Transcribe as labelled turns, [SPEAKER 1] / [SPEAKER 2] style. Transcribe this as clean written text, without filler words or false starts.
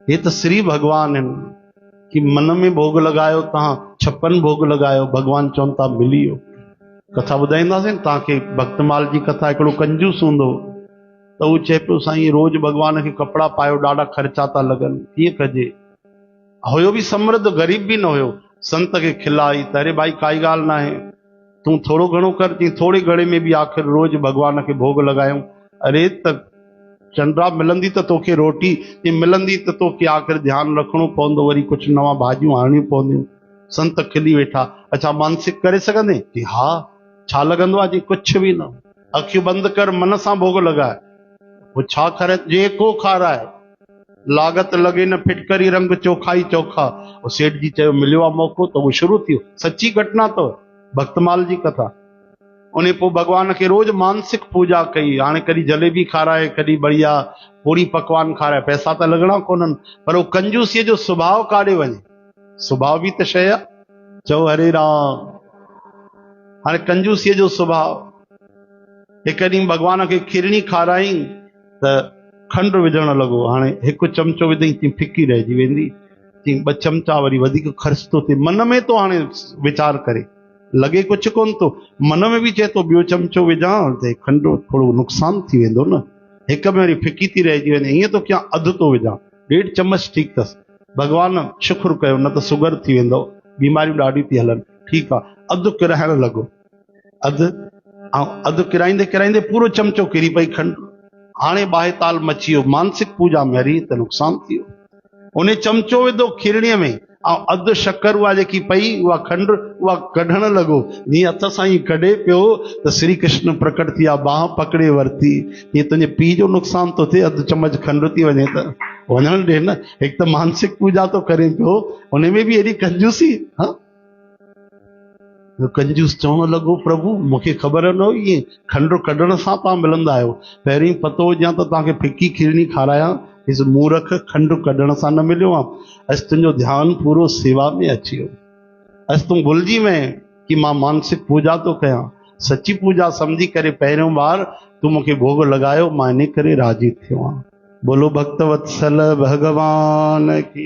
[SPEAKER 1] ये तो श्री भगवान आहिनि कि मन में भोग लगायो, तहां 56 भोग लगायो, भगवान चवनि था मिली वियो। कथा ॿुधाईंदासीं न तव्हांखे। भक्तमाल जी कथा। हिकिड़ो कंजूस हूंदो त उहो चए पियो साईं रोज भगवान खे कपिड़ा पायो, ॾाढा ख़र्चा था लॻनि, कीअं कजे। हुयो बि समृद्ध, ग़रीब बि न हुयो। संत खे खिलाई त अरे भाई काई ॻाल्हि न आहे, तूं थोरो घणो कर, चई थोरे घणे में बि आख़िर रोज भगवान खे भोग लॻायूं। अरे त चंड्रा मिलंदी त तोखे रोटी, चई मिलंदी त तोखे आख़िर ध्यानु रखिणो पवंदो, वरी कुझु नवां भाॼियूं आणियूं पवंदियूं। संत खिली वेठा। अच्छा मानसिक करे सघंदे? कि हा। छा लॻंदो आहे? जी कुझु बि न। अखियूं बंदि कर, मन सां भोग लॻाए। वो छा खाराए? जेको खाराए, लागत लगे न फिटकरी रंग चोखाई चोखा। वो सेठ जी चयो मिलियो आहे मौक़ो त उहो शुरू थियो। सची घटना अथव, भक्तमाल जी कथा। उन पोइ भगवान खे रोज मानसिक पूजा कई। हाणे कॾहिं जलेबी खाराए, कॾहिं बढ़िया पूरी पकवान खाराए, पैसा त लॻणा कोन्हनि, पर वो कंजूसीअ जो स्वभाव काॾे वञे? स्वभाव बि त शइ आहे। चओ हरे राम। हाणे कंजूसीअ जो स्वभाव। हिकु ॾींहुं भगवान खे खीरणी खाराई त खंडु विझण लॻो। हाणे हिकु चमचो विधई, तीअं फिकी रहिजी वेंदी, तीअं 2 चमचा वरी वधीक ख़र्च थो थिए। मन में तो हाणे वीचार करे, लॻे कुझु कोन थो, मन में बि चए थो ॿियो चमचो विझां त खंडु थोरो नुक़सान थी वेंदो न, हिक में वरी फिकी थी रहिजी वञे, ईअं तो कयां अधु तो विझां, 1.5 चम्मच ठीकु अथसि। भगवान शुक्र कयो, न त शुगर थी वेंदो, बीमारियूं ॾाढी थी हलनि। ठीकु आहे, अधु किराइण लॻो। अधु किराईंदे किराईंदे पूरो चमचो किरी पई खंडु। हाणे बाहि ताल मची वियो। मानसिक पूजा में हरी त नुक़सान थी वियो। उन चमचो विधो खीरणीअ में, ऐं अधु शक्कर उहा जेकी पई, उहा खंडु, उहा कढण लॻो। जीअं हथ सां ई कढे पियो त श्री कृष्ण प्रकट थी विया, बाह पकड़े वरिती। हीअं तुंहिंजे पीउ जो नुक़सान थो थिए, अधु चम्मच खंडु थी वञे त वञण ॾे न। हिकु त मानसिक पूजा थो करे पियो, उन में बि एॾी कंजूसी। हा, कंजूस चवण लॻो प्रभु मूंखे ख़बर न हुई इएं खंडु कढण सां तव्हां मिलंदा आहियो। पहिरीं पतो हुजां त तव्हांखे फिकी खीरणी खारायां। इस मूर्ख, खंडु कढण सां न मिलियो आहे। अॼु तुंहिंजो ध्यानु पूरो सेवा में अची वियो। अॼु तूं भुलिजी वएं कि मां मानसिक पूजा थो कयां। सची पूजा सम्झी करे पहिरियों बार तूं मूंखे भोग लॻायो, मां इन करे राज़ी थियो आहियां। बोलो भक्त वत्सल भगवान की।